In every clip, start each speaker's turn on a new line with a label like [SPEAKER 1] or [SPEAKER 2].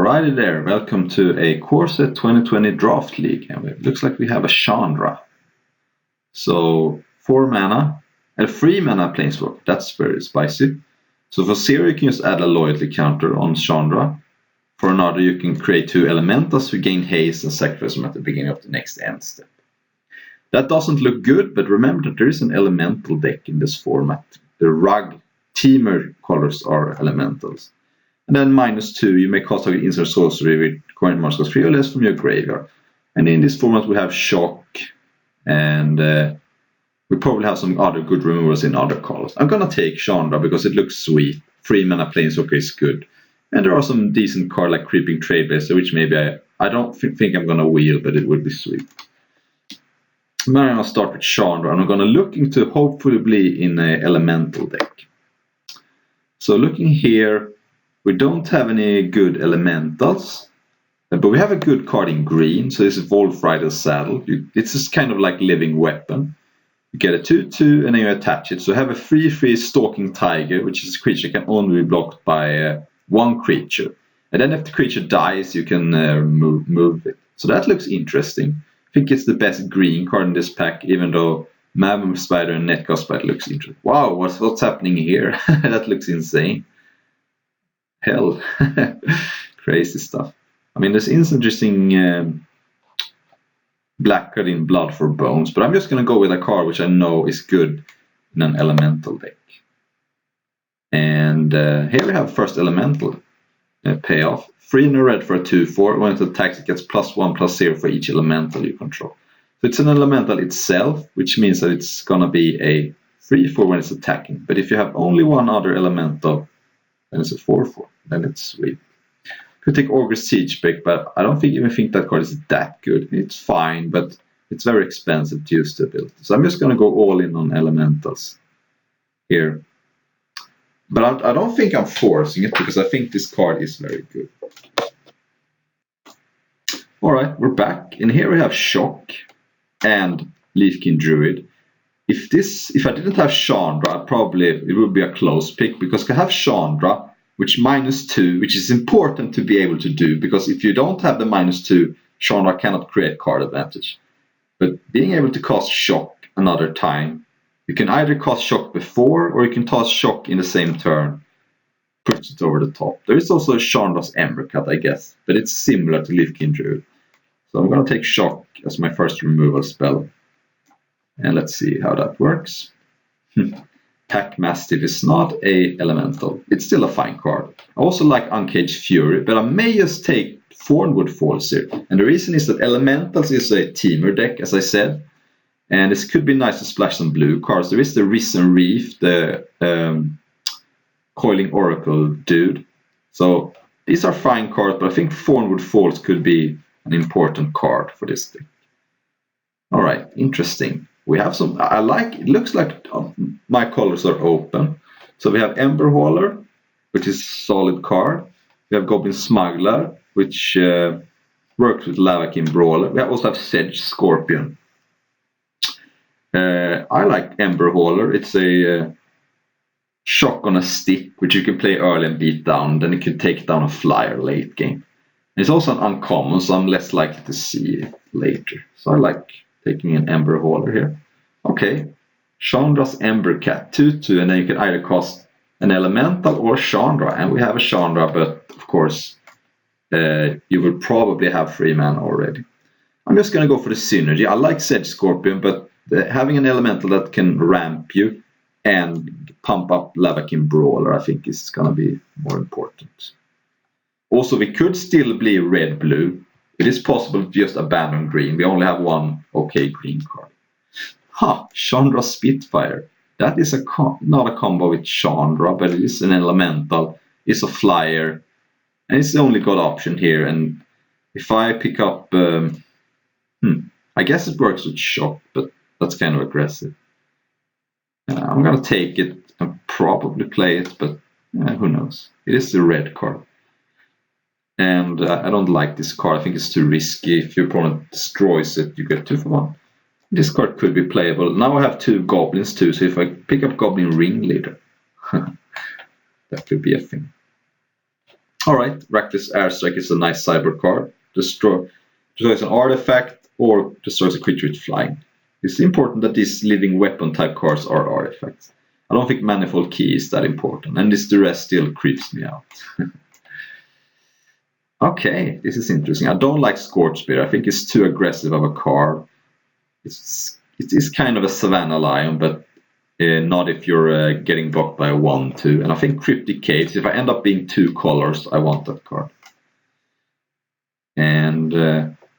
[SPEAKER 1] Alrighty there, welcome to a Corset 2020 Draft League, and it looks like we have a Chandra. So 4 mana, and 3 mana Planeswalker, that's very spicy. So for 0 you can just add a loyalty counter on Chandra. For another you can create 2 elementals who gain haste and sacrifice them at the beginning of the next end step. That doesn't look good, but remember that there is an elemental deck in this format. The rug teamer colors are elementals. And then -2, you may cast an instant sorcery with coin marks cost 3 or less from your graveyard. And in this format we have Shock, and we probably have some other good removals in other colors. I'm gonna take Chandra because it looks sweet. 3 mana Planeswalker is good. And there are some decent cards like Creeping Trailblazer, which maybe I don't think I'm gonna wheel, but it would be sweet. Now I'm gonna start with Chandra, and I'm gonna look into hopefully be in an elemental deck. So looking here, we don't have any good elementals, but we have a good card in green. So this is Wolfrider's Saddle. It's just kind of like Living Weapon. You get a 2/2 and then you attach it. So you have a 3/3 Stalking Tiger, which is a creature that can only be blocked by one creature. And then if the creature dies, you can move it. So that looks interesting. I think it's the best green card in this pack, even though Mammoth Spider and Netcast Spider looks interesting. Wow, what's happening here? That looks insane. Hell, crazy stuff. I mean, there's interesting black card in Blood for Bones, but I'm just going to go with a card which I know is good in an elemental deck. And here we have first elemental payoff. 3 and a red for a 2/4. When it attacks, it gets +1/+0 for each elemental you control. So it's an elemental itself, which means that it's going to be a 3/4 when it's attacking. But if you have only one other elemental, then it's a 4/4. Then it's sweet. Could take Ogre's Siegebeck, but I don't even think that card is that good. It's fine, but it's very expensive to use the ability. So I'm just going to go all in on elementals here. But I don't think I'm forcing it, because I think this card is very good. Alright, we're back. And here we have Shock and Leafkin Druid. If I didn't have Chandra, it would be a close pick, because I have Chandra, which -2, which is important to be able to do, because if you don't have the -2, Chandra cannot create card advantage. But being able to cast Shock another time, you can either cast Shock before, or you can toss Shock in the same turn, puts it over the top. There is also Chandra's Ember Cut, I guess, but it's similar to Leafkin Druid. So I'm going to take Shock as my first removal spell. And let's see how that works. Pack Mastiff is not a elemental. It's still a fine card. I also like Uncaged Fury, but I may just take Thornwood Falls here. And the reason is that elementals is a teamer deck, as I said. And this could be nice to splash some blue cards. There is the Risen Reef, the Coiling Oracle dude. So these are fine cards, but I think Thornwood Falls could be an important card for this deck. Alright, interesting. We have some, it looks like my colors are open. So we have Ember Hauler, which is a solid card. We have Goblin Smuggler, which works with Lavakin Brawler. We also have Sedge Scorpion. I like Ember Hauler. It's a shock on a stick, which you can play early and beat down. Then you can take down a flyer late game. It's also an uncommon, so I'm less likely to see it later. So I like taking an Ember Hauler here. Okay, Chandra's Ember Cat 2/2, and then you can either cast an elemental or Chandra. And we have a Chandra, but of course, you will probably have 3 mana already. I'm just going to go for the synergy. I like Sedge Scorpion, but having an elemental that can ramp you and pump up Lavakin Brawler, I think is going to be more important. Also, we could still be red-blue. It is possible to just abandon green. We only have one okay green card. Chandra Spitfire. That is not a combo with Chandra, but it is an elemental. It's a flyer. And it's the only good option here. And if I pick up... I guess it works with Shock, but that's kind of aggressive. I'm going to take it and probably play it, but who knows. It is the red card. And I don't like this card. I think it's too risky. If your opponent destroys it, you get 2 for 1. This card could be playable. Now I have 2 goblins too, so if I pick up Goblin Ringleader, that could be a thing. Alright, Reckless Airstrike is a nice cyber card. Destroys an artifact or destroys a creature with flying. It's important that these living weapon type cards are artifacts. I don't think Manifold Key is that important, and this duress still creeps me out. Okay, this is interesting. I don't like Scorch Spear. I think it's too aggressive of a card. It is kind of a Savannah Lion, but not if you're getting blocked by a 1/2. And I think Cryptic Caves, if I end up being 2 colors, I want that card. And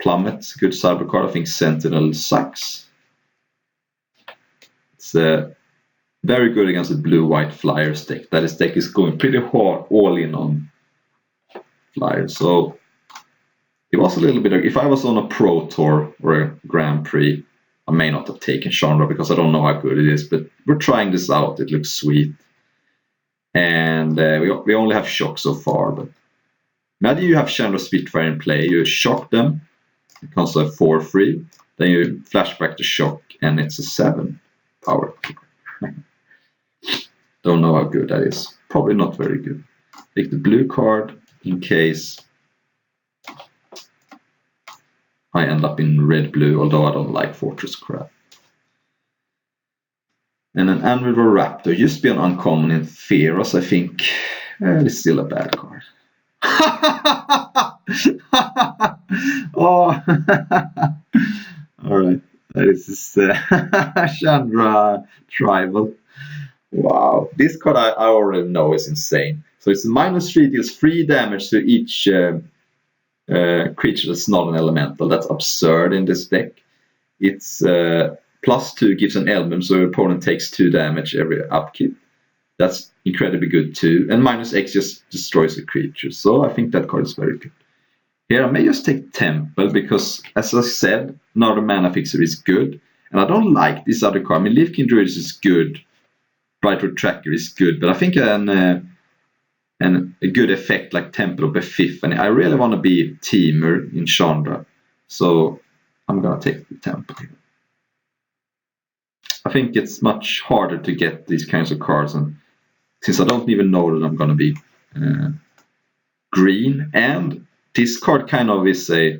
[SPEAKER 1] Plummet's a good cyber card. I think Sentinel sucks. It's very good against the blue-white Flyers deck. That deck is going pretty hard all in on Flyers. So it was a little bit, if I was on a Pro Tour or a Grand Prix, I may not have taken Chandra because I don't know how good it is, but we're trying this out. It looks sweet. And we only have Shock so far, but imagine you have Chandra Spitfire in play, you shock them, it comes to a 4/3, then you flashback to Shock, and it's a 7 power. Don't know how good that is. Probably not very good. Take the blue card in case I end up in red-blue, although I don't like Fortress Crab. And an Anvil Raptor used to be an uncommon in Theros, I think. It's still a bad card. Oh, alright. This is Chandra Tribal. Wow, this card I already know is insane. So it's -3, deals 3 damage to each creature that's not an elemental. That's absurd in this deck. It's +2 gives an element, so your opponent takes 2 damage every upkeep. That's incredibly good too. And -X just destroys a creature. So I think that card is very good. Here I may just take Temple because, as I said, another mana fixer is good. And I don't like this other card. I mean, Leafkin Druid is good. Brightroot Tracker is good. But I think a good effect like Temple of Epiphany. I really want to be Teamer in Chandra. So I'm going to take the Temple here. I think it's much harder to get these kinds of cards. And since I don't even know that I'm going to be green, and this card kind of is a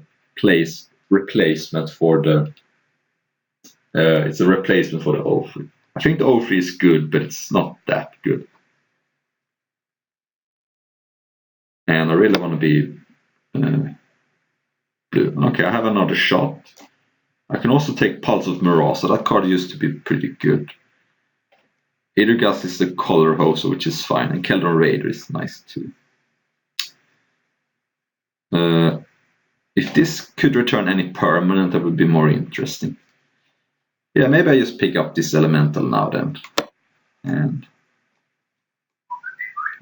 [SPEAKER 1] replacement for the it's a replacement for the O3. I think the O3 is good, but it's not that good. And I really want to be blue. Okay, I have another shot. I can also take Pulse of Mirage, so that card used to be pretty good. Aethergust is the color host, which is fine, and Keldron Raider is nice too. If this could return any permanent, that would be more interesting. Yeah, maybe I just pick up this elemental now then. And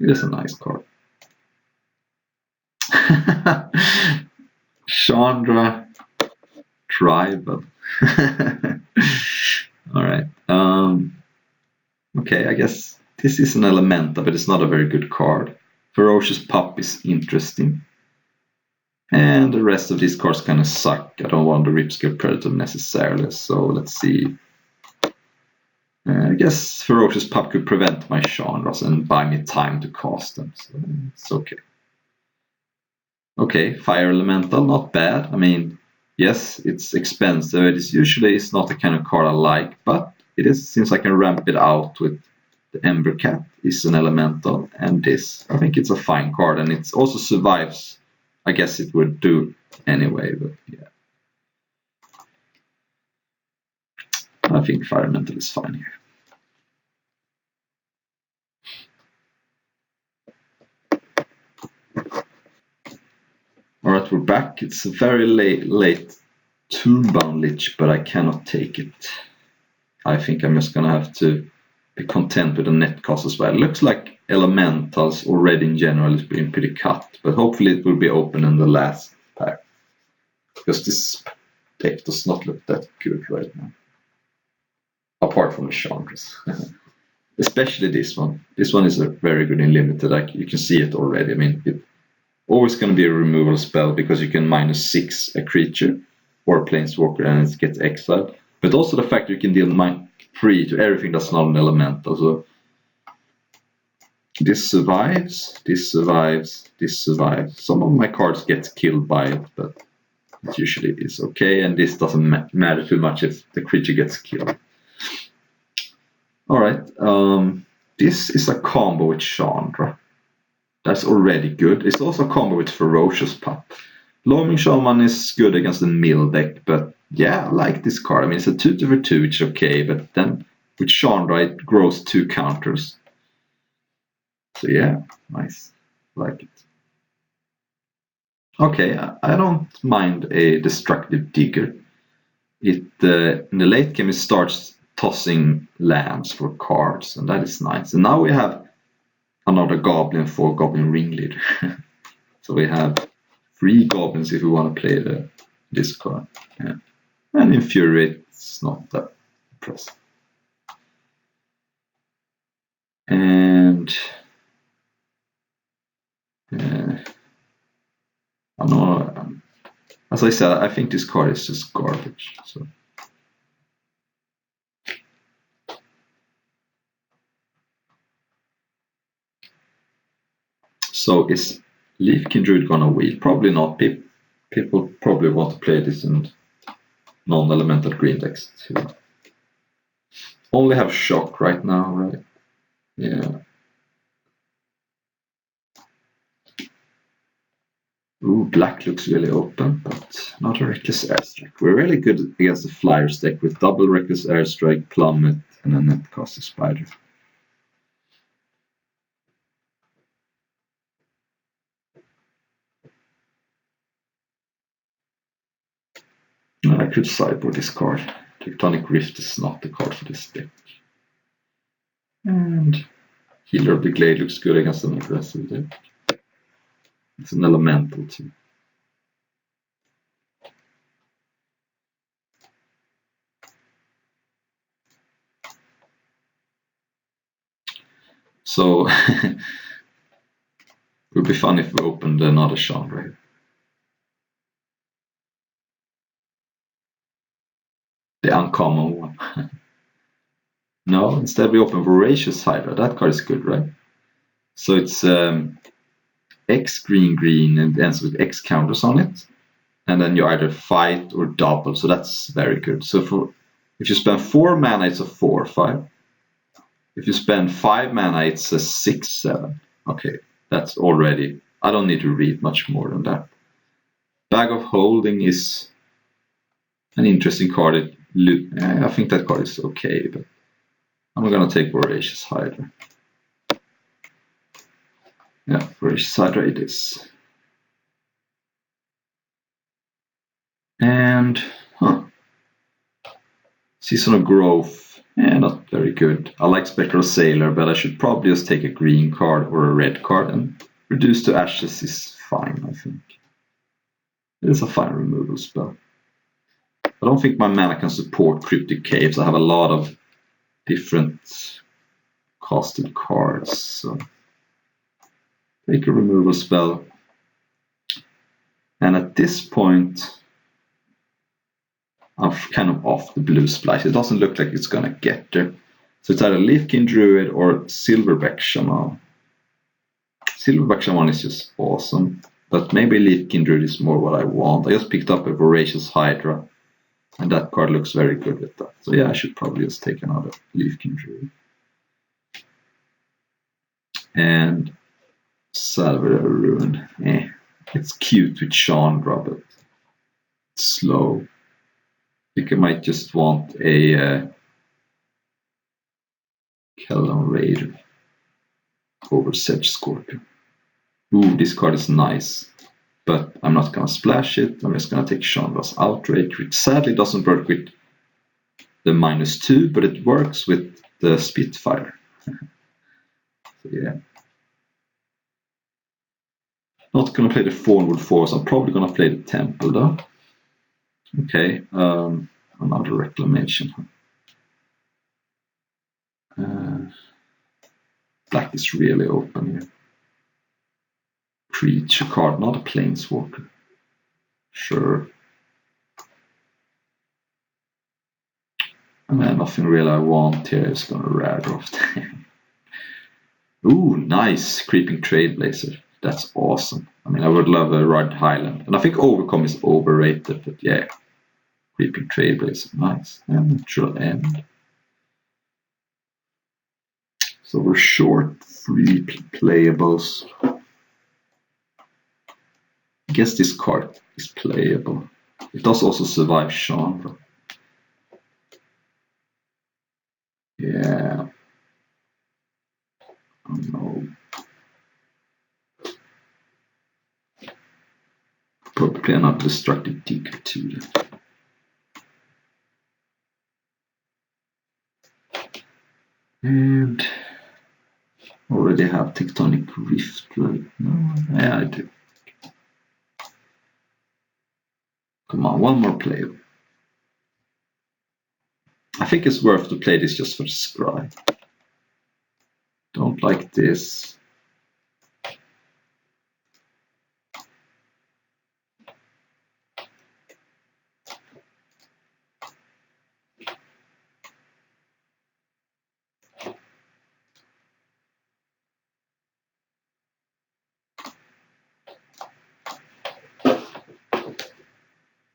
[SPEAKER 1] it is a nice card. Chandra Tribal. Alright. Okay, I guess this is an elemental, but it's not a very good card. Ferocious Pup is interesting. And the rest of these cards kind of suck. I don't want the Ripscale Predator necessarily, so let's see. I guess Ferocious Pup could prevent my Chandras and buy me time to cast them, so it's okay. Okay, Fire Elemental, not bad. I mean, yes, it's expensive. It's not the kind of card I like, but it is, since I can ramp it out with the Ember Cat, is an elemental, and this, I think it's a fine card, and it also survives. I guess it would do anyway, but yeah. I think Fire Elemental is fine here. Alright, we're back. It's a very late Toonbound Lich, but I cannot take it. I think I'm just gonna have to be content with the net cost as well. It looks like elementals already in general is being pretty cut, but hopefully it will be open in the last pack. Because this deck does not look that good right now. Apart from the Chandras. Especially this one. This one is a very good in limited. Like you can see it already. I mean, it's always going to be a removal spell because you can -6 a creature or a planeswalker and it gets exiled. But also the fact that you can deal -3 to everything that's not an elemental. So This survives, this survives, this survives. Some of my cards get killed by it, but it usually is okay, and this doesn't matter too much if the creature gets killed. Alright, this is a combo with Chandra. That's already good. It's also a combo with Ferocious Pup. Loaming Shaman is good against the mill deck, but yeah, I like this card. I mean, it's a 2 for 2, which is okay, but then with Chandra, it grows 2 counters. So yeah, nice. Like it. Okay, I don't mind a Destructive Digger. It in the late game, it starts tossing lands for cards, and that is nice. And now we have another Goblin for Goblin Ringleader. So we have 3 goblins if we want to play this card. Yeah. And Infuriate's not that impressive. And I know, as I said, I think this card is just garbage. So is Leafkin Druid gonna wheel? Probably not. People probably want to play this in non-elemental green decks too. Only have Shock right now, right? Yeah. Ooh, black looks really open, but not a Reckless Airstrike. We're really good against the Flyers deck with double Reckless Airstrike, Plummet, and a Netcaster Spider. I could sideboard this card. Tectonic Rift is not the card for this deck. And Healer of the Glade looks good against an aggressive deck. It's an elemental too. So it would be fun if we opened another Chandra here. The uncommon one. No, instead we open Voracious Hydra. That card is good, right? So it's X green and ends with X counters on it. And then you either fight or double. So that's very good. So if you spend 4 mana, it's a 4/5. If you spend 5 mana, it's a 6/7. Okay, that's already. I don't need to read much more than that. Bag of Holding is an interesting card. I think that card is okay, but I'm gonna take Voracious Hydra. Yeah, Voracious Hydra it is. And Seasonal Growth, not very good. I like Spectral Sailor, but I should probably just take a green card or a red card, and Reduce to Ashes is fine, I think. It is a fine removal spell. I don't think my mana can support Cryptic Caves. I have a lot of different costed cards, so take a removal spell. And at this point, I'm kind of off the blue splash. It doesn't look like it's gonna get there. So it's either Leafkin Druid or Silverback Shaman. Silverback Shaman is just awesome, but maybe Leafkin Druid is more what I want. I just picked up a Voracious Hydra, and that card looks very good with that. So yeah, I should probably just take another Leafkin Druid. And Salvador Ruin. It's cute with Chandra, but it's slow. I think I might just want a Kellan Raider over Sedge Scorpion. Ooh, this card is nice, but I'm not gonna splash it. I'm just gonna take Chandra's Outrage, which sadly doesn't work with the -2, but it works with the Spitfire. So yeah. Not gonna play the Forward Force. I'm probably gonna play the Temple though. Okay, another Reclamation. Black is really open here. Creature card, not a Planeswalker. Sure. And then nothing really I want here is gonna rare draft. Ooh, nice Creeping Trailblazer. That's awesome. I mean, I would love a Red Highland. And I think Overcome is overrated, but yeah. Creeping Trailblazer, nice. And Natural End. So we're short 3 playables. I guess this card is playable. It does also survive Chandra. Yeah. Oh no. Probably another Destructive Digger too. And already have Tectonic Rift, right? No, yeah, I do. Come on, one more play. I think it's worth to play this just for the scry. Don't like this.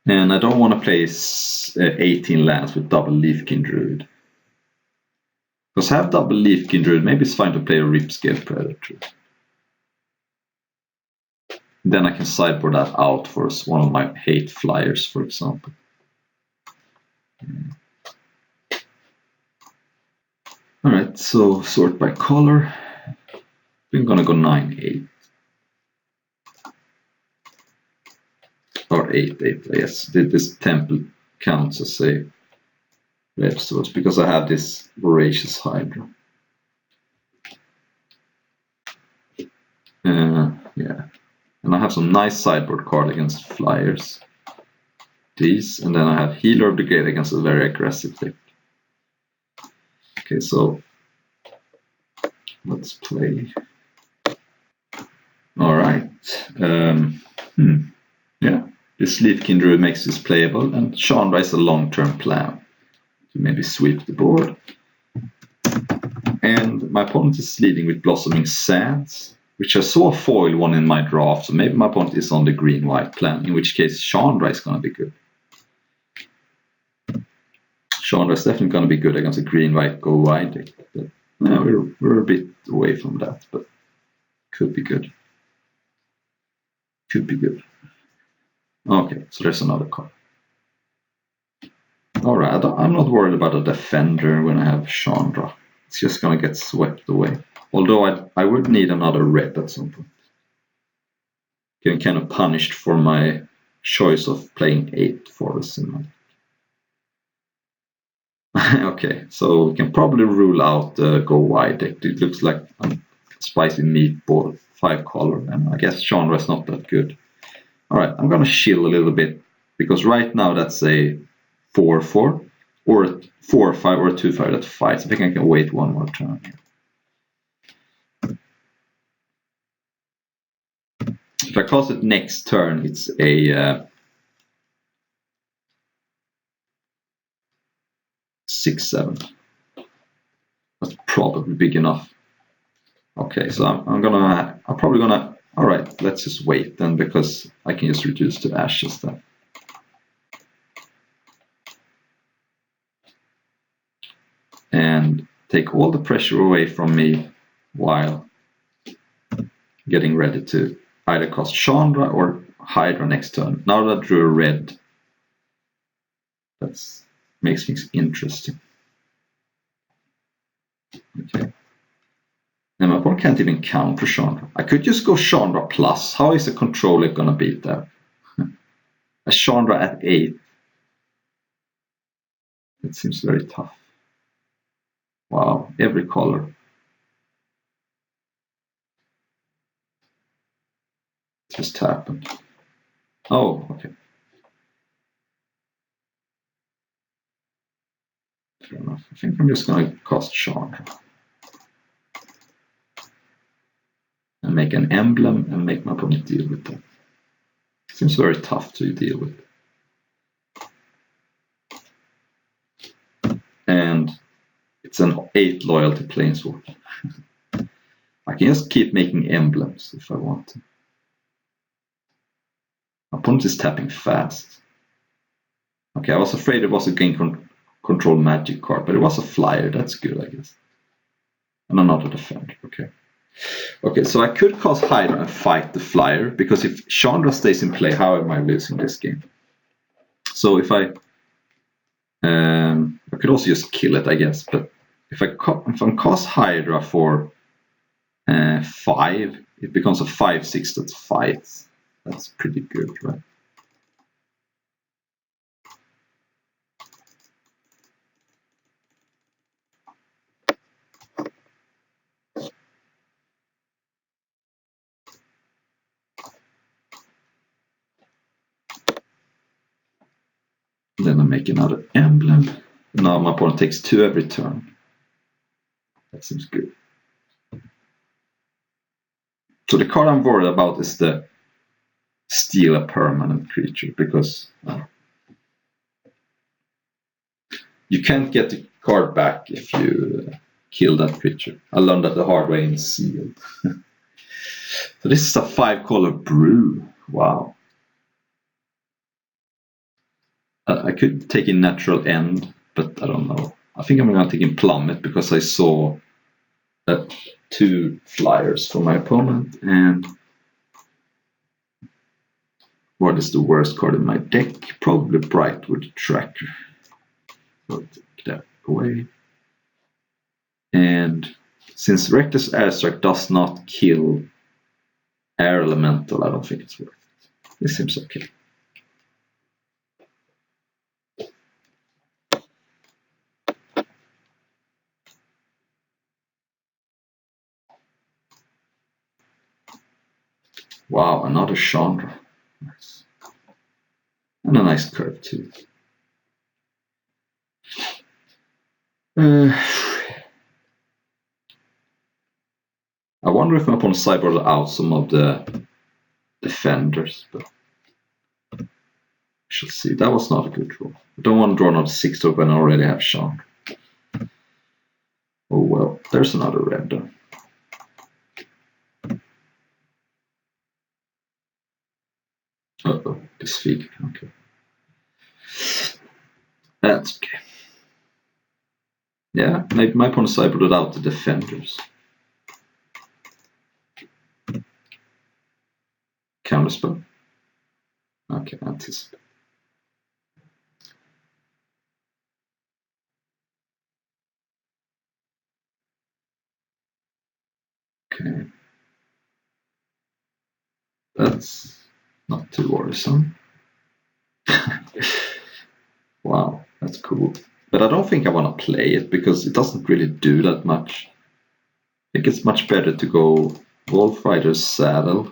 [SPEAKER 1] And I don't want to play 18 lands with double Leafkin Druid. Because I have double Leafkin Druid, maybe it's fine to play a Ripscale Predator. Then I can sideboard that out for one of my hate flyers, for example. Alright, so sort by color. We're gonna go 9-8. Or 8-8, yes. This temple counts as a red source because I have this Voracious Hydra. Yeah. And I have some nice sideboard card against flyers. These, and then I have Healer of the Gate against a very aggressive deck. Okay, so let's play. Alright. Yeah, this Leafkin Druid makes this playable, and Chandra is a long-term plan to maybe sweep the board. And my opponent is leading with Blossoming Sands, which I saw foil one in my draft, so maybe my opponent is on the green-white plan, in which case Chandra is going to be good. Chandra is definitely going to be good against a green-white go-wide deck. But no, we're a bit away from that, but could be good. Could be good. Okay, so there's another card. Alright, I'm not worried about a defender when I have Chandra. It's just gonna get swept away. Although I would need another red at some point. Getting kind of punished for my choice of playing 8 forests in my... Okay, so we can probably rule out the go wide deck. It looks like a spicy meatball, 5 color, and I guess Chandra is not that good. Alright, I'm gonna chill a little bit, because right now that's a 4-4, or a 4-5, or a 2-5 that fights. I think I can wait one more turn here. If I cast it next turn, it's a 6-7. That's probably big enough. Okay, so I'm probably gonna. All right, let's just wait then, because I can just reduce to ashes then. And take all the pressure away from me while getting ready to either cast Chandra or Hydra next turn. Now that I drew a red, that makes things interesting. Okay. And my opponent can't even counter Chandra. I could just go Chandra plus. How is a controller gonna beat that? A Chandra at 8. It seems very tough. Wow, every color. It just happened. Oh, okay. Fair enough. I think I'm just gonna cast Chandra. And make an emblem and make my opponent deal with that. Seems very tough to deal with. And it's an 8 loyalty planeswalker. I can just keep making emblems if I want to. My opponent is tapping fast. Okay, I was afraid it was a gain control magic card, but it was a flyer. That's good, I guess. And another defender. Okay. Okay, so I could cast Hydra and fight the flyer, because if Chandra stays in play, how am I losing this game? So if I could also just kill it, I guess. But if I cast Hydra for 5, it becomes a 5/6 that fights. That's pretty good, right? Then I make another emblem. Now my opponent takes 2 every turn. That seems good. So the card I'm worried about is the steal a permanent creature, because you can't get the card back if you kill that creature. I learned that the hard way in Sealed. So this is a 5-color brew. Wow. I could take in Natural End, but I don't know. I think I'm going to take in Plummet, because I saw that 2 flyers for my opponent. And what is the worst card in my deck? Probably Brightwood Tracker. So take that away. And since Reckless Airstrike does not kill Air Elemental, I don't think it's worth it. This seems okay. Wow, another Chandra. Nice. And a nice curve too. I wonder if my opponent sideboarded out some of the defenders, but we shall see. That was not a good draw. I don't want to draw another 6 when I already have Chandra. Oh well, there's another red though. Uh-oh, disfigured. Okay. That's okay. Yeah, maybe my opponent sideboarded out the defenders. Counterspell. Okay, anticipate. Okay. That's not too worrisome. Wow, that's cool. But I don't think I want to play it, because it doesn't really do that much. I think it's much better to go Wolf Rider's Saddle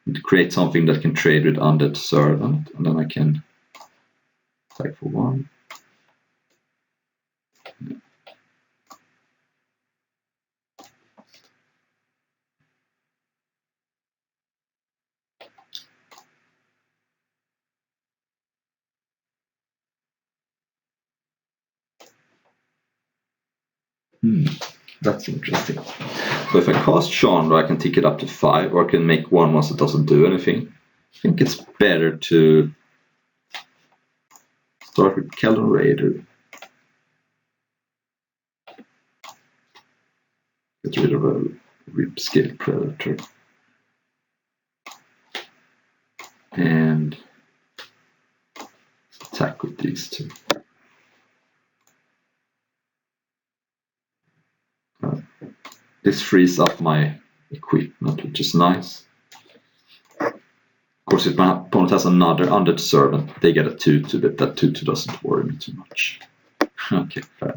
[SPEAKER 1] and create something that can trade with Undead Servant, and then I can attack for 1. That's interesting. So if I cast Chandra, I can tick it up to 5, or I can make 1 once it doesn't do anything. I think it's better to start with Keldon Raider. Get rid of a Ripscale Predator. And attack with these 2. This frees up my equipment, which is nice. Of course, if my opponent has another Undead Servant, they get a 2/2, but that 2/2 doesn't worry me too much. Okay, fair.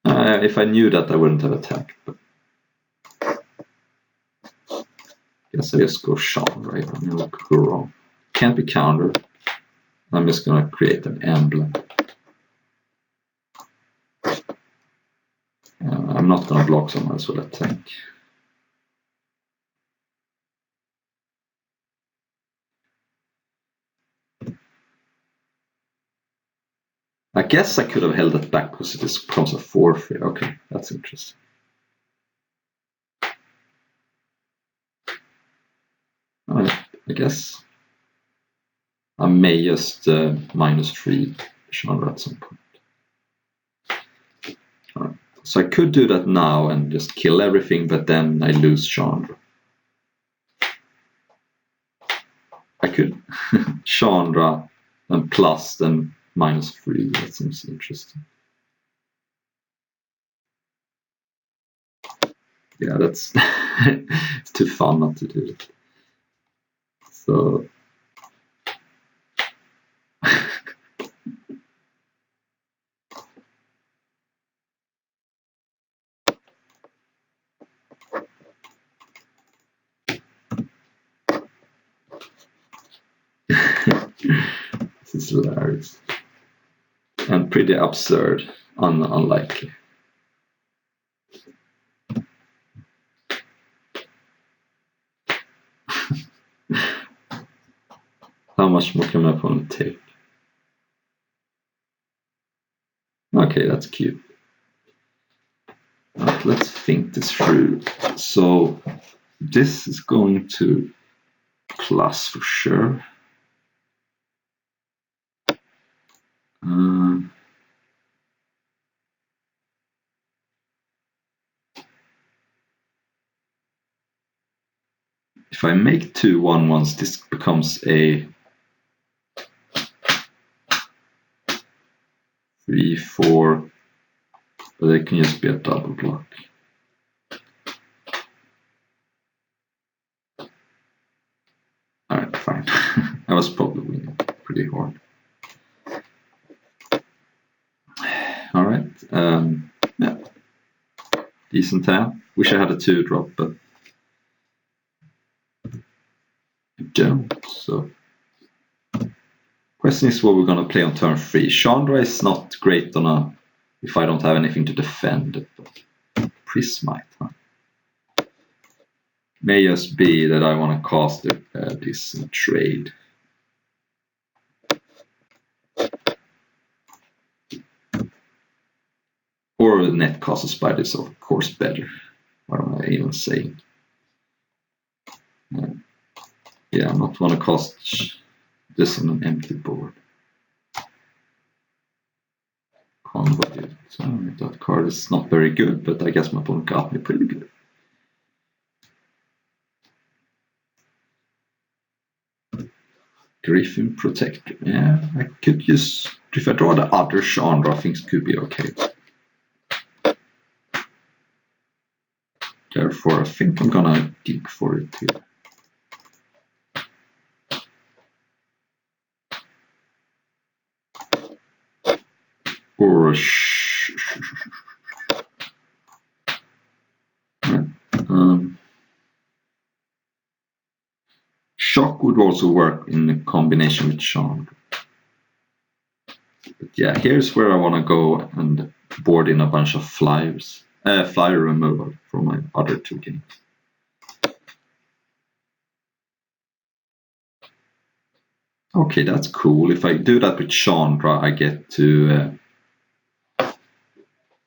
[SPEAKER 1] If I knew that, I wouldn't have attacked. But guess I just go Chandra, right? I mean, what could go wrong? Can't be countered. I'm just gonna create an emblem. I'm not gonna block someone, so let's attack. I guess I could have held it back because it just becomes a 4/3. Okay, that's interesting. I guess I may just -3 Chandra at some point. Right. So I could do that now and just kill everything, but then I lose Chandra. I could Chandra and plus then -3. That seems interesting. Yeah, that's it's too fun not to do it. So this is hilarious and pretty absurd, unlikely. How much more can my opponent take? Okay, that's cute. Right, let's think this through. So this is going to plus for sure. If I make 2 1-1s, this becomes a 3-4, but it can just be a double block. Alright, fine. I was probably winning pretty hard. Alright, yeah. Decent hand. Wish I had a 2-drop, but I don't. So, question is what we're gonna play on turn 3. Chandra is not great on if I don't have anything to defend, but Prismite, huh? May just be that I want to cast this trade. Or net cast a spider is of course better. What am I even saying? Yeah, I'm not want to cast this on an empty board. Combo it. So that card is not very good, but I guess my opponent got me pretty good. Griffin Protector. Yeah, I could use. If I draw the other Chandra, things could be okay. Therefore, I think I'm gonna dig for it here. Or Shock would also work in combination with Chandra. But yeah, here's where I want to go and board in a bunch of flyers. Flyer removal from my other 2 games. Okay, that's cool. If I do that with Chandra, I get to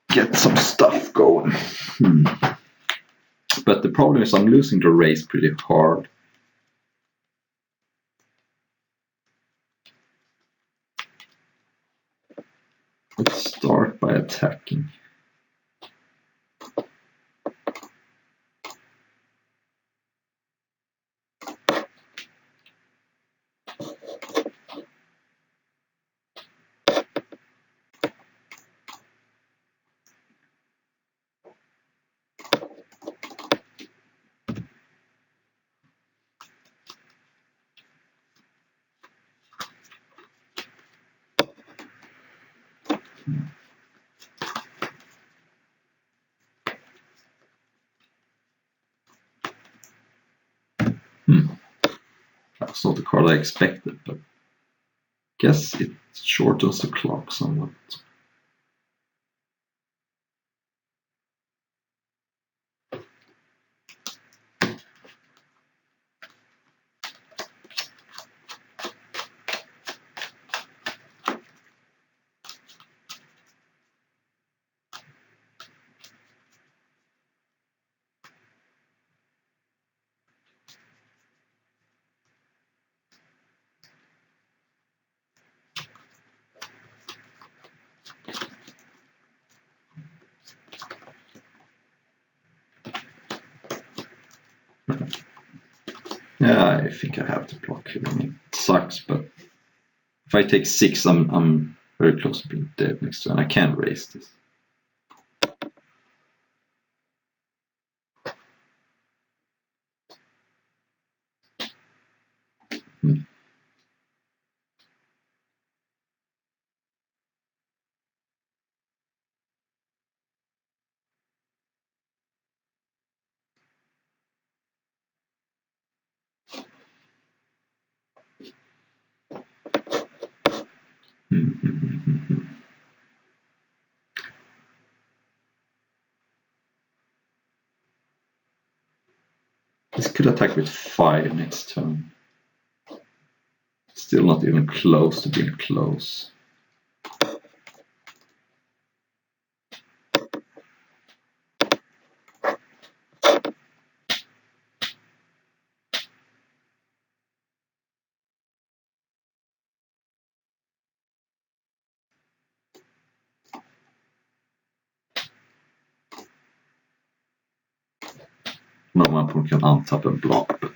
[SPEAKER 1] get some stuff going. But the problem is I'm losing the race pretty hard. Let's start by attacking. That's not the card I expected, but I guess it shortens the clock somewhat. Yeah, I think I have to block here. I mean, it sucks, but if I take 6, I'm very close to being dead next turn. I can't raise this. This could attack with 5 next turn. Still not even close to being close. No, my opponent can untap and block, but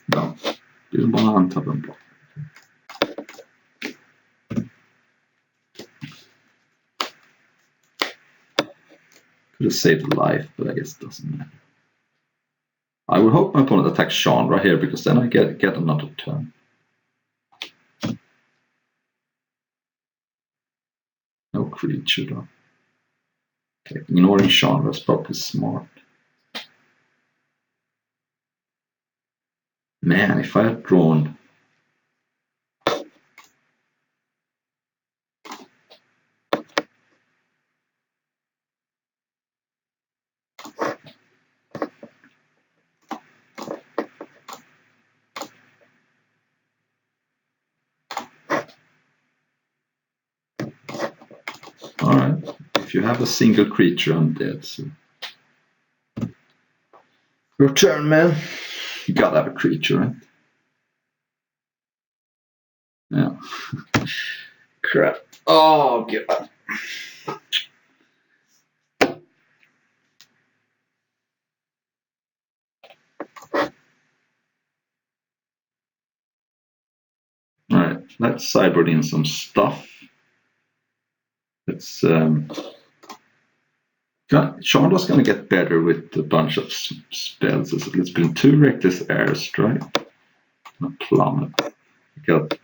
[SPEAKER 1] no, didn't want to untap and block. Could have saved life, but I guess it doesn't matter. I would hope my opponent attacks Chandra here, because then I get another turn. No creature though. Okay, ignoring Chandra is probably smart. Man, if I had drawn... Alright, if you have a single creature, I'm dead, so... Your turn, man. You gotta have a creature, right? Yeah. Crap. Oh, God. Alright, let's sideboard in some stuff. Let's... Chandra's gonna get better with a bunch of spells. So let's bring 2 Reckless Airstrike. A Plummet. We got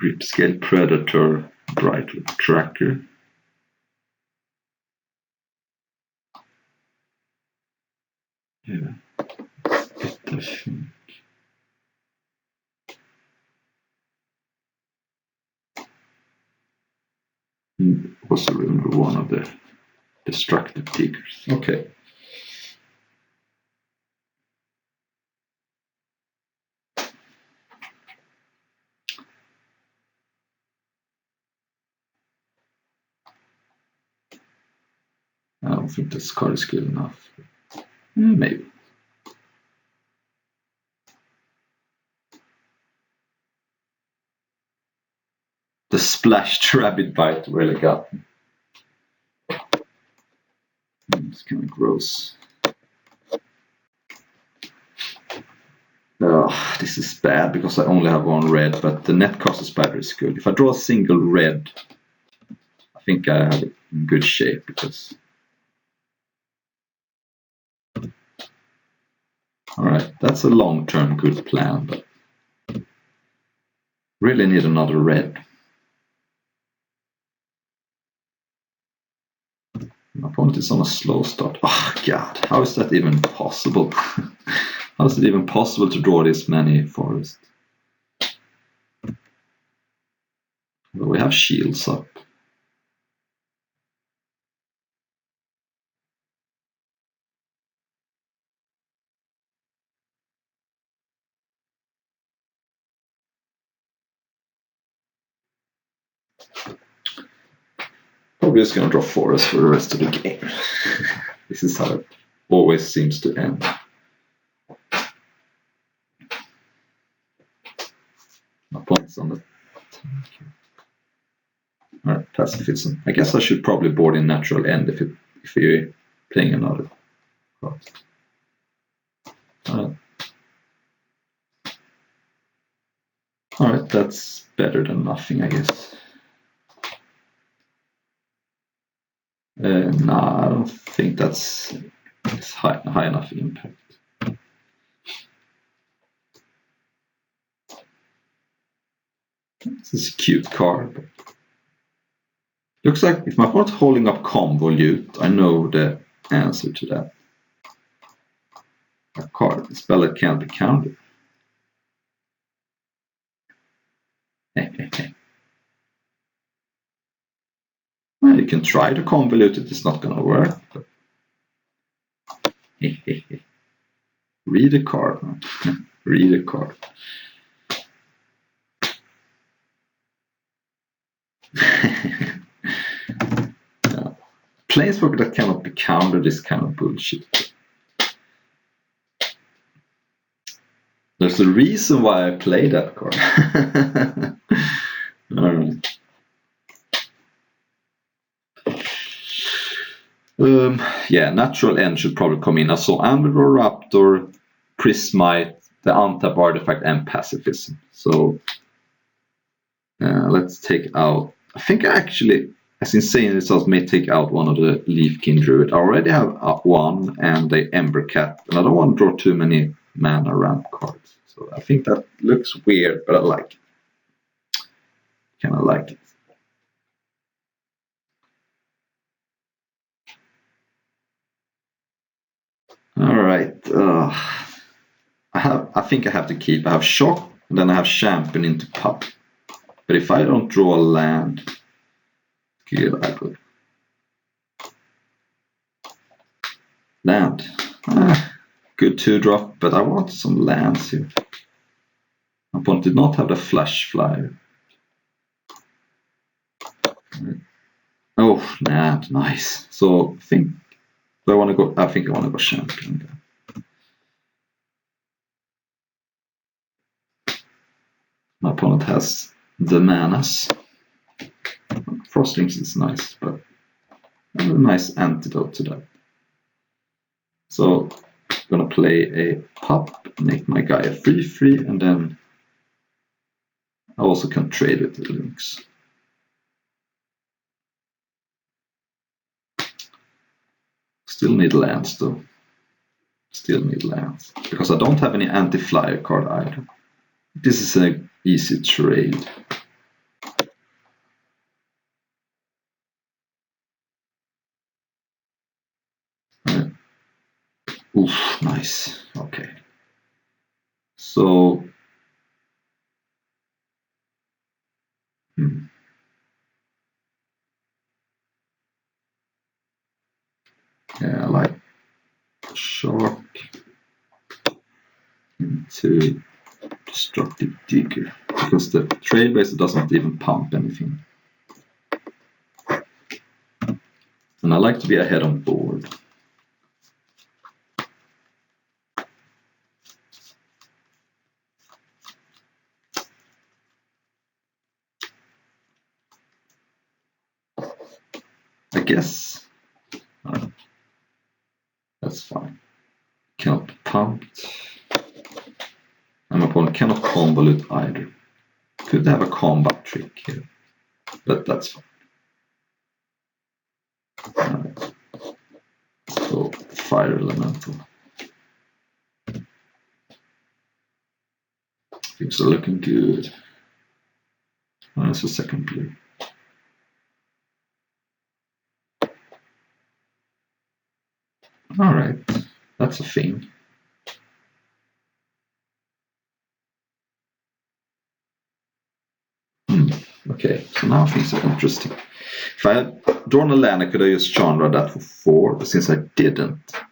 [SPEAKER 1] Ripscale Predator, Brightwood Tracker. Yeah. I think. Also remember one of the destructive diggers. Okay. I don't think this card is good enough. Maybe. The splashed rabbit bite really got me. It's kind of gross. Oh, this is bad because I only have 1 red, but the net cost of spider is good. If I draw a single red, I think I have it in good shape because... Alright, that's a long-term good plan, but really need another red. My opponent is on a slow start. Oh God, how is that even possible? How is it even possible to draw this many forests? Well, we have shields up. Probably just gonna draw forest for the rest of the game. This is how it always seems to end. My opponent's on on the tank here. Alright, pacifism. I guess I should probably board in natural end if you're playing another card. Alright, that's better than nothing, I guess. Nah, I don't think that's high enough impact. This is a cute card. But looks like if my opponent's holding up convolute, I know the answer to that. A card, a spell that can't be countered. Well, you can try to convolute it, it's not gonna work. But read a card, man. Read a card. Yeah. Planeswalker that cannot be countered is kind of bullshit. There's a reason why I play that card. Alright. Yeah, natural end should probably come in. I saw Ambidor, Raptor, Prismite, the untap artifact, and pacifism. So let's take out. I think I actually, as insane as it sounds, may take out one of the Leafkin Druid. I already have one and the Embercat, and I don't want to draw too many mana ramp cards. So I think that looks weird, but I like it. Kind of like it. All right. I think I have to keep. I have Shock, and then I have Champion into Pup. But if I don't draw a land, good, I could. Land. Good 2-drop, but I want some lands here. My opponent did not have the Flash Flyer. Oh, land, nice. So I think I want to go. I think I want to go Champion. My opponent has the manas. Frostlings is nice, but a nice antidote to that. So I'm gonna play a Pup, make my guy a 3/3, and then I also can trade with the links. Still need lands though. Still need lands. Because I don't have any anti-flyer card either. This is an easy trade. Oof, nice. Okay. So yeah, I like Shark into Destructive Digger because the Trailblazer doesn't even pump anything. And I like to be ahead on board. I guess that's fine. Cannot be pumped. And my opponent cannot convolute either. Could have a combat trick here, but that's fine. Alright. Let's go Fire Elemental. Things are looking good. That's a second blue. Alright, that's a thing. Okay, so now things are interesting. If I had drawn a land, I could have used Chandra that for 4, but since I didn't, I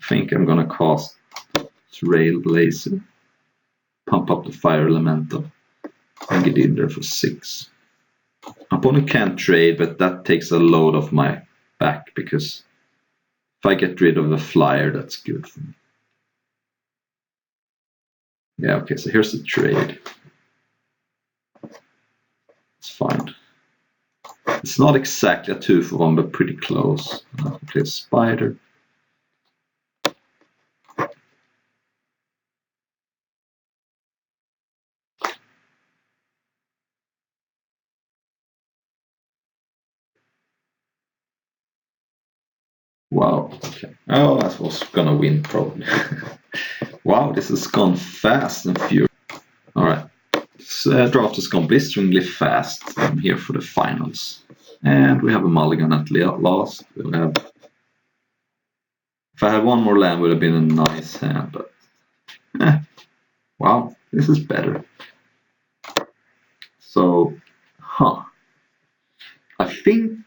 [SPEAKER 1] think I'm gonna cast Trailblazer, pump up the Fire Elemental, and get in there for 6. My opponent can't trade, but that takes a load off my back because if I get rid of the flyer, that's good for me. Yeah, okay, so here's the trade. It's not exactly a 2-for-1, but pretty close. I can play a spider. Wow, okay. Oh, that was gonna win probably. Wow, this has gone fast and furious. Alright, this draft has gone blisteringly fast. I'm here for the finals. And we have a mulligan at last. We'll have... If I had one more land, it would have been a nice hand, but... Wow, this is better. So, I think...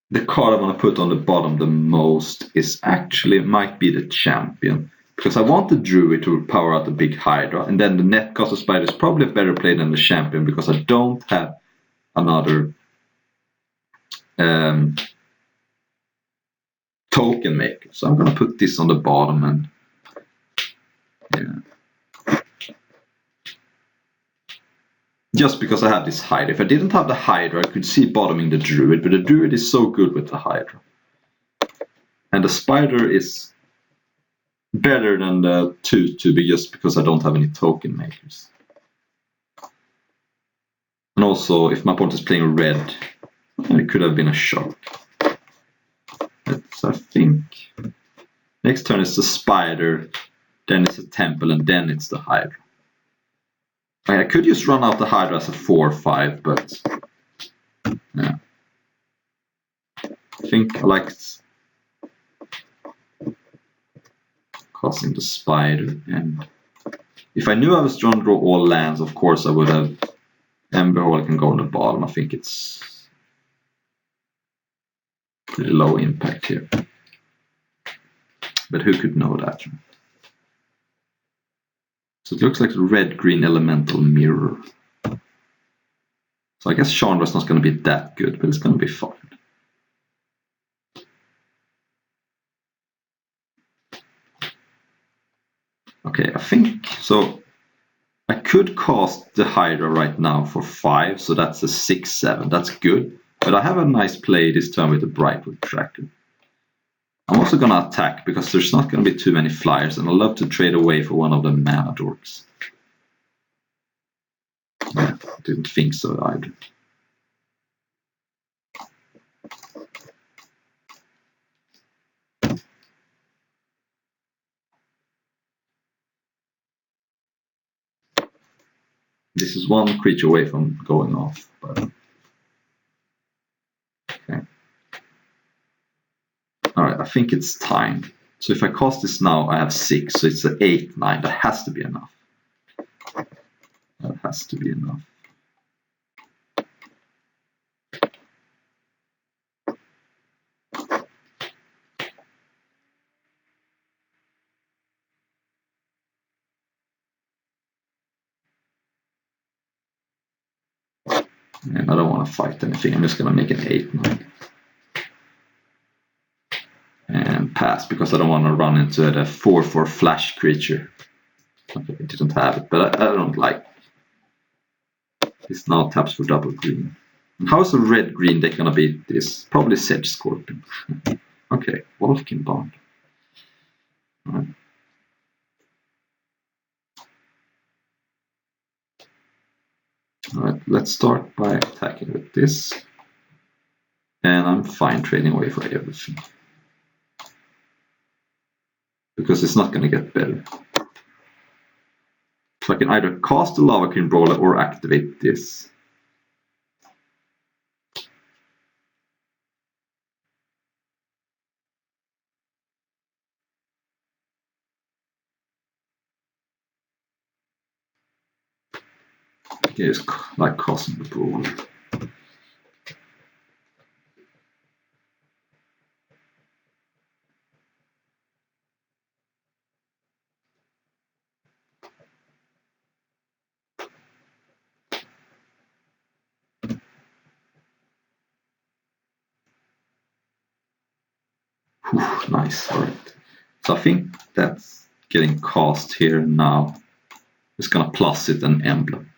[SPEAKER 1] The card I want to put on the bottom the most is actually might be the champion. Because I want the druid to power out the big hydra, and then the net cost of spider is probably a better play than the champion because I don't have another token maker. So I'm gonna put this on the bottom and yeah. Just because I have this hydra. If I didn't have the hydra, I could see bottoming the druid, but the druid is so good with the hydra. And the spider is better than the 2-2 just because I don't have any token makers. And also, if my opponent is playing red, it could have been a shark. So I think next turn is the spider, then it's a temple, and then it's the hydra. I could just run out the hydra as a 4-5, but yeah. I think I like casting the spider, and if I knew I was trying to draw all lands, of course I would have Emberhole can go on the bottom. I think it's pretty low impact here. But who could know that? So it looks like a red-green elemental mirror. So I guess Chandra's not going to be that good, but it's going to be fun. Okay, I think so. I could cast the Hydra right now for 5, so that's a 6-7. That's good. But I have a nice play this turn with the Brightwood Tracker. I'm also going to attack because there's not going to be too many flyers, and I love to trade away for one of the mana dorks. Yeah, didn't think so either. This is one creature away from going off. But... Okay. Alright, I think it's time. So if I cast this now, I have 6, so it's an 8-9. That has to be enough. That has to be enough. And I don't want to fight anything. I'm just going to make an 8-9. And pass, because I don't want to run into the 4-4 flash creature. Okay, I didn't have it, but I don't like. This now taps for double green. And how is a red-green deck going to beat this? Probably Sedge Scorpion. Okay, Wolfkin Bond. Alright. Alright, let's start by attacking with this. And I'm fine trading away for everything. Because it's not going to get better. So I can either cast the Lava Queen Brawler or activate this. Okay, it's like casting the Brawler. Whew, nice, alright. So I think that's getting cast here now. Just gonna plus it an emblem.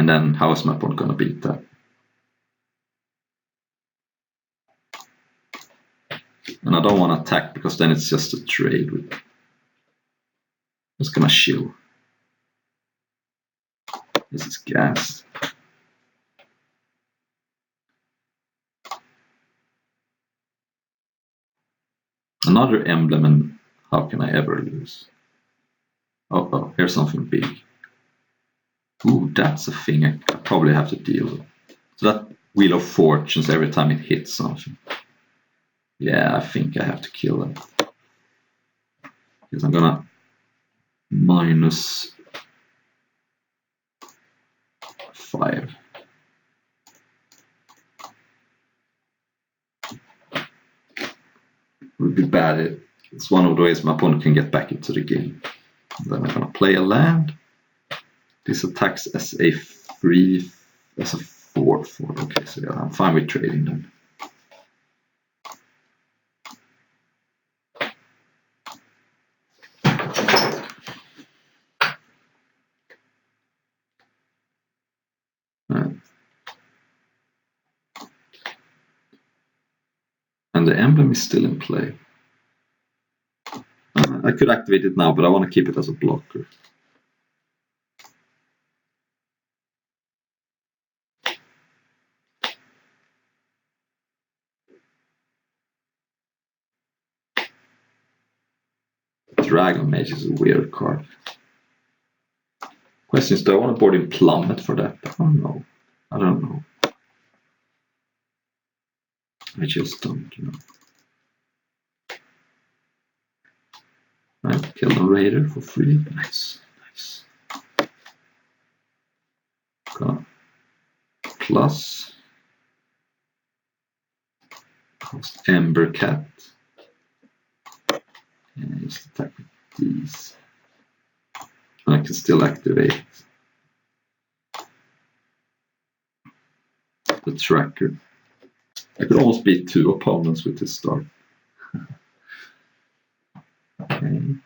[SPEAKER 1] And then how is my opponent going to beat that? And I don't want to attack because then it's just a trade with. I'm just going to chill. This is gas. Another emblem, and how can I ever lose? Oh, here's something big. Ooh, that's a thing I probably have to deal with. So that Wheel of Fortunes every time it hits something. Yeah, I think I have to kill them. Because I'm gonna -5. Would be bad. It's one of the ways my opponent can get back into the game. Then I'm gonna play a land. This attacks as a 4/4. Okay, so yeah, I'm fine with trading them. And the emblem is still in play. I could activate it now, but I want to keep it as a blocker. Dragon Mage is a weird card. Question is, do I want to board in Plummet for that? I don't know. I just don't know. Right, kill the Raider for free. Nice. Got plus. Cost Ember Cat. And just attack with these. I can still activate the tracker. I could almost beat 2 opponents with this start. Okay.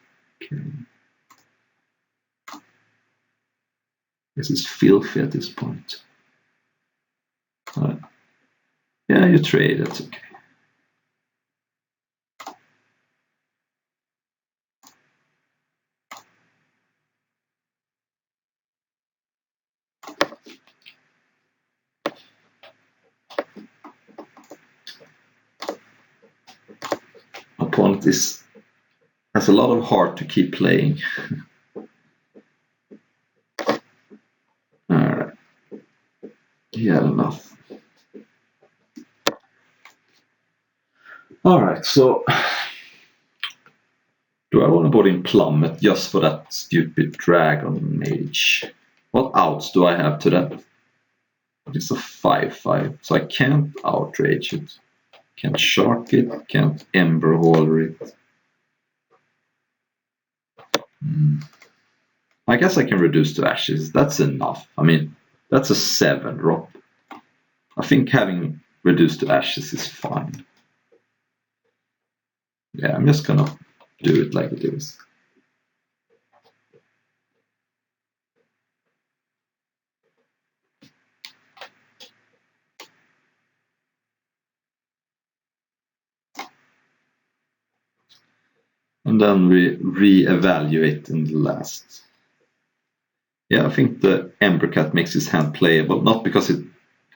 [SPEAKER 1] This is filthy at this point. Yeah, you trade, that's okay. Opponent has a lot of heart to keep playing. Alright. He had enough. Alright, so do I want to board in Plummet just for that stupid Dragon Mage? What outs do I have to that? It's a 5/5, so I can't outrage it. Can't shark it, can't Ember Hauler it. I guess I can reduce to ashes. That's enough. I mean, that's a 7 drop. I think having reduced to ashes is fine. Yeah, I'm just gonna do it like it is. And then we re-evaluate in the last. Yeah, I think the Ember Cat makes his hand playable, not because it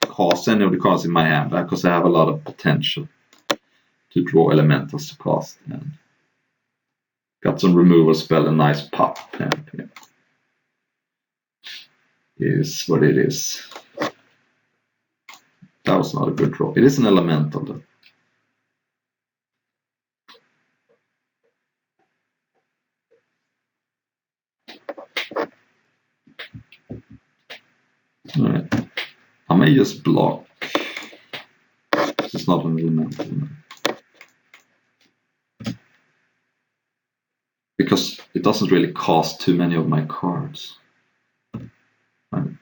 [SPEAKER 1] costs any of the cards in my hand, but because I have a lot of potential to draw elementals to cast. And got some removal spell, a nice pop. And yeah. Is what it is. That was not a good draw. It is an elemental though. Alright. I may just block. It's not an elemental. Because it doesn't really cost too many of my cards. Right.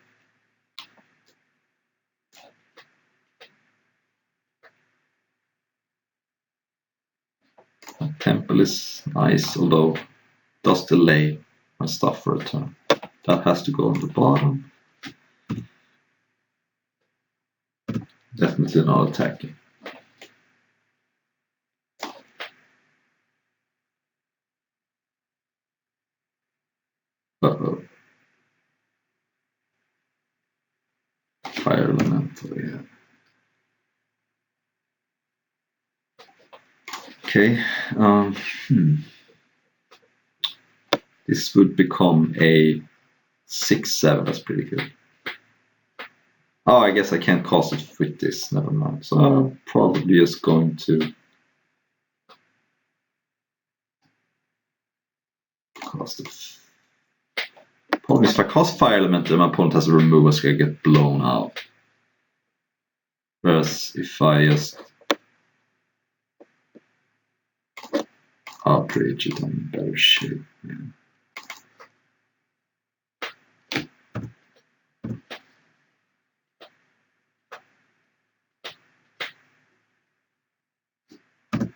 [SPEAKER 1] Temple is nice, although it does delay my stuff for a turn. That has to go on the bottom. Definitely not attacking. Uh-oh. Fire elemental, yeah. Okay. This would become a 6/7. That's pretty good. Oh, I guess I can't cast it with this. Never mind. So I'm probably just going to cast it. Problem is, if I cast Fire Elemental, my opponent has a removal, so I get blown out. Whereas if I just outrage it, I'm in better shape. Yeah.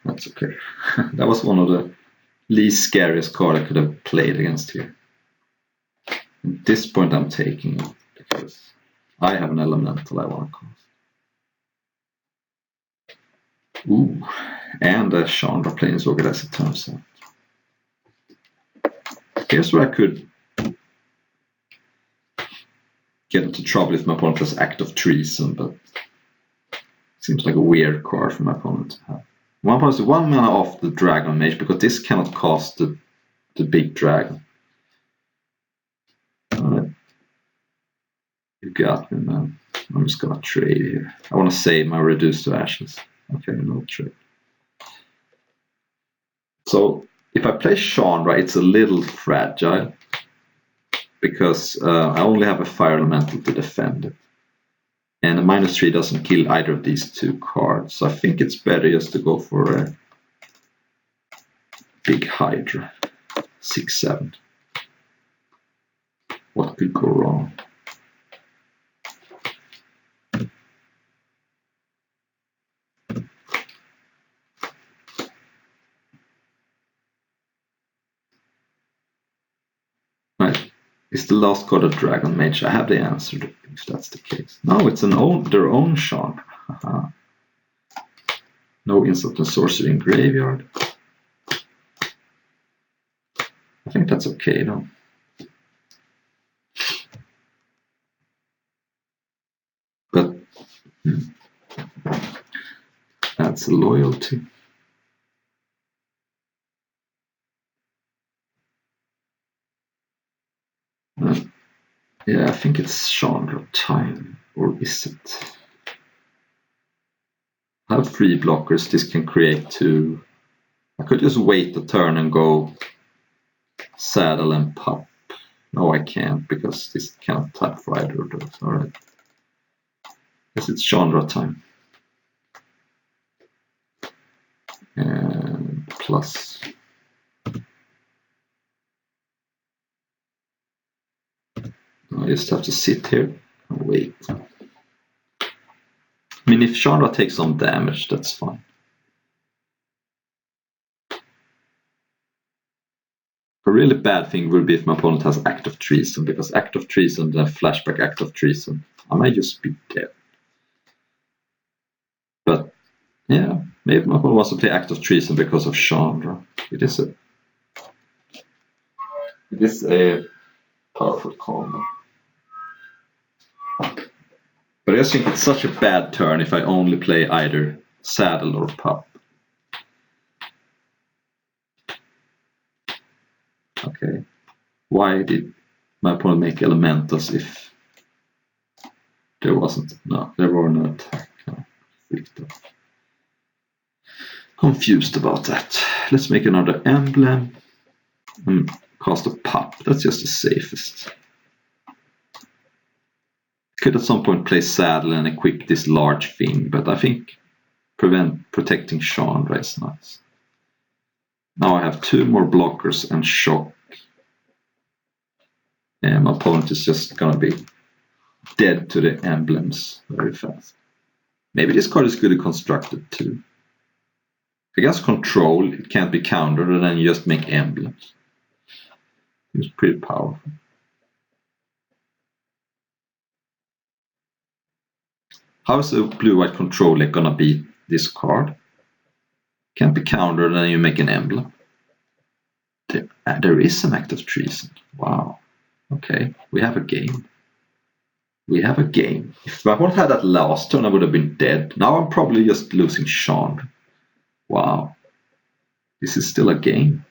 [SPEAKER 1] That's okay. That was one of the least scariest cards I could have played against here. At this point, I'm taking it because I have an elemental I want to cast. Ooh, and a Chandra Planeswalker as it turns out. Here's where I could get into trouble if my opponent has Act of Treason, but it seems like a weird card for my opponent to have. One person, 1 mana off the Dragon Mage because this cannot cast the big dragon. Alright. You got me, man. I'm just gonna trade here. I want to save my Reduce to Ashes. Okay, no trade. So if I play Chandra, it's a little fragile because I only have a Fire Elemental to defend it. And a -3 doesn't kill either of these two cards. So I think it's better just to go for a big Hydra. 6/7. What could go wrong? Right. Is the last card a Dragon Mage? I have the answer if that's the case. No, it's their own Chandra. No insult and sorcery in graveyard. I think that's okay though. But that's loyalty. Yeah, I think it's Chandra time. Or is it? I have 3 blockers. This can create 2. I could just wait the turn and go saddle and pop. No, I can't because this cannot tap for either of those. Alright. Guess it's Chandra time. And plus. I just have to sit here and wait. I mean, if Chandra takes some damage, that's fine. A really bad thing would be if my opponent has Act of Treason, because Act of Treason, then flashback Act of Treason. I might just be dead. But yeah, maybe my opponent wants to play Act of Treason because of Chandra. It is a powerful combo. But I just think it's such a bad turn if I only play either saddle or pup. Okay. Why did my opponent make elementals if there wasn't? No, there were no attack. No, freaked out. Confused about that. Let's make another emblem and cast a pup. That's just the safest. Could at some point play saddle and equip this large thing, but I think protecting Chandra is nice. Now I have 2 more blockers and shock. And my opponent is just gonna be dead to the emblems very fast. Maybe this card is good constructed too. Against control, it can't be countered, and then you just make emblems. It's pretty powerful. How is a blue-white controller gonna beat this card? Can't be countered, and then you make an emblem. There is an act of treason. Wow. Okay, we have a game. We have a game. If my opponent had that last turn, I would have been dead. Now I'm probably just losing Chandra. Wow. This is still a game.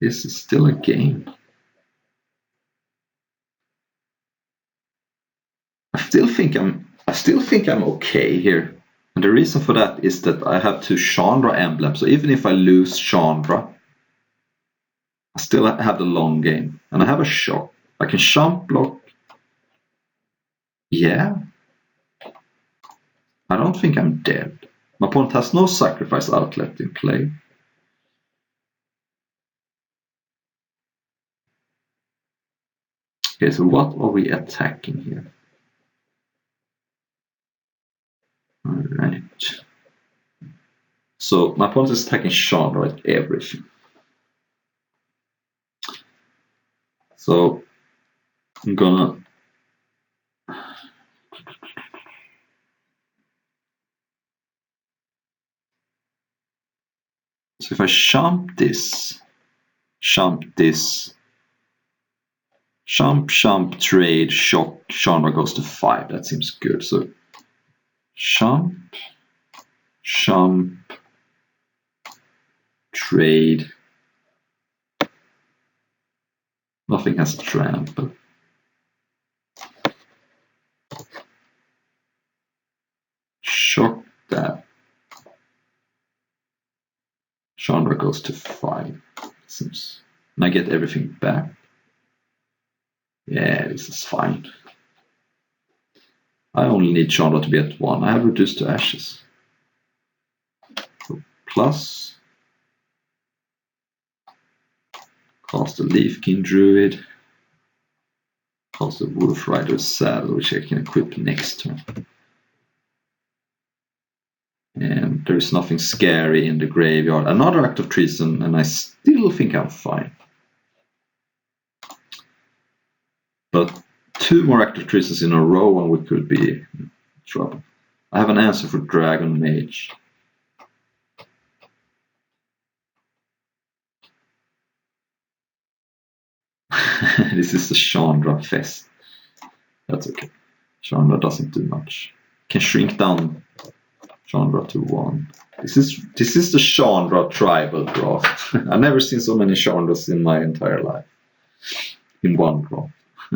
[SPEAKER 1] This is still a game. I still think I'm okay here. And the reason for that is that I have 2 Chandra emblems. So even if I lose Chandra, I still have the long game. And I have a shock. I can jump block. Yeah. I don't think I'm dead. My opponent has no sacrifice outlet in play. Okay, so what are we attacking here? Alright. So my opponent is attacking Chandra at everything. So I'm gonna so if I jump this, jump, trade, shock, Chandra goes to 5. That seems good. So jump, trade. Nothing has trample. Shock that. Chandra goes to 5. Seems, and I get everything back. Yeah, this is fine. I only need Chandra to be at 1. I have reduced to ashes. So plus. Cast a Leafkin Druid. Cast a Wolf Rider Saddle, which I can equip next turn. And there's nothing scary in the graveyard. Another act of treason, and I still think I'm fine. But 2 more act of treasons in a row, and we could be in trouble. I have an answer for Dragon Mage. This is the Chandra fest. That's okay. Chandra doesn't do much. Can shrink down Chandra to 1. This is the Chandra tribal draft. I've never seen so many Chandras in my entire life. In one draw.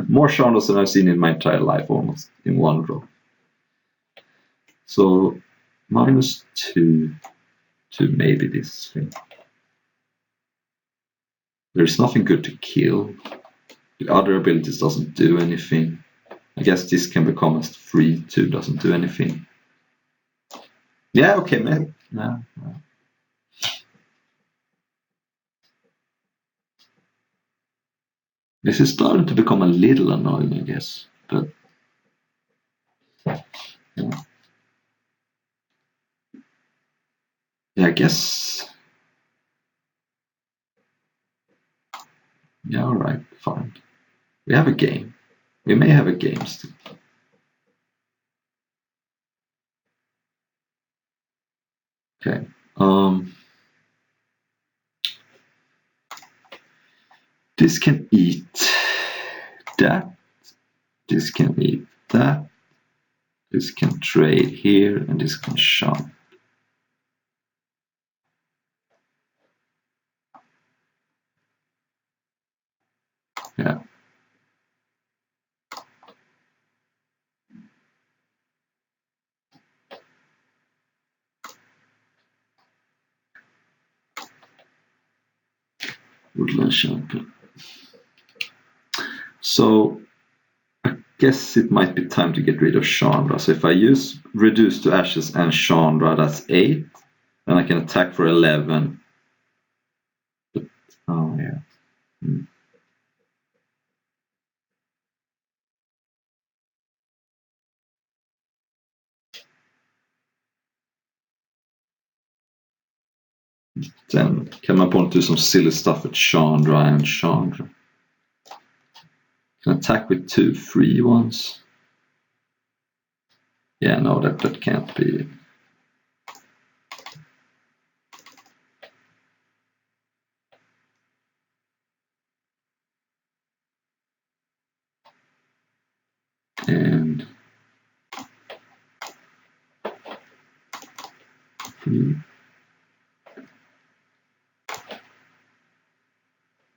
[SPEAKER 1] More Chandras than I've seen in my entire life, almost, in one draw. So, -2 to maybe this thing. There's nothing good to kill. The other abilities doesn't do anything. I guess this can become as 3/2 doesn't do anything. Yeah, okay, maybe. No. This is starting to become a little annoying, I guess. But yeah, I guess. Yeah, alright, fine. We have a game. We may have a game still. Okay. This can eat that. This can eat that. This can trade here, and this can jump. Yeah. Woodland Champion. So I guess it might be time to get rid of Chandra. So if I use Reduce to Ashes and Chandra, that's 8. Then I can attack for 11. But, oh yeah. Then can my opponent do some silly stuff with Chandra and Chandra? Can attack with 2 free ones. Yeah, no, that can't be. And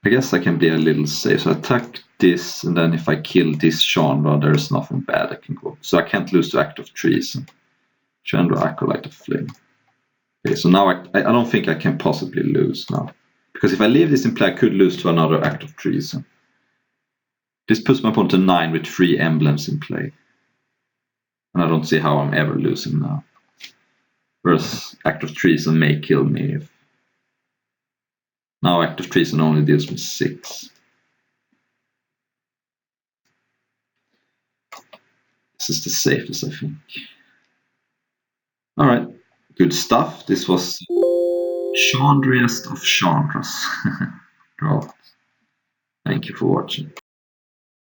[SPEAKER 1] I guess I can be a little safe. So attack this, and then if I kill this Chandra, there's nothing bad that can go. So I can't lose to Act of Treason. Chandra, Acolyte of Flame. Okay, so now I don't think I can possibly lose now. Because if I leave this in play, I could lose to another Act of Treason. This puts my opponent to 9 with 3 emblems in play. And I don't see how I'm ever losing now. Whereas Act of Treason may kill me. Now Act of Treason only deals with 6. This is the safest, I think. Alright, good stuff. This was Chandriest of Chandras. Thank you for watching.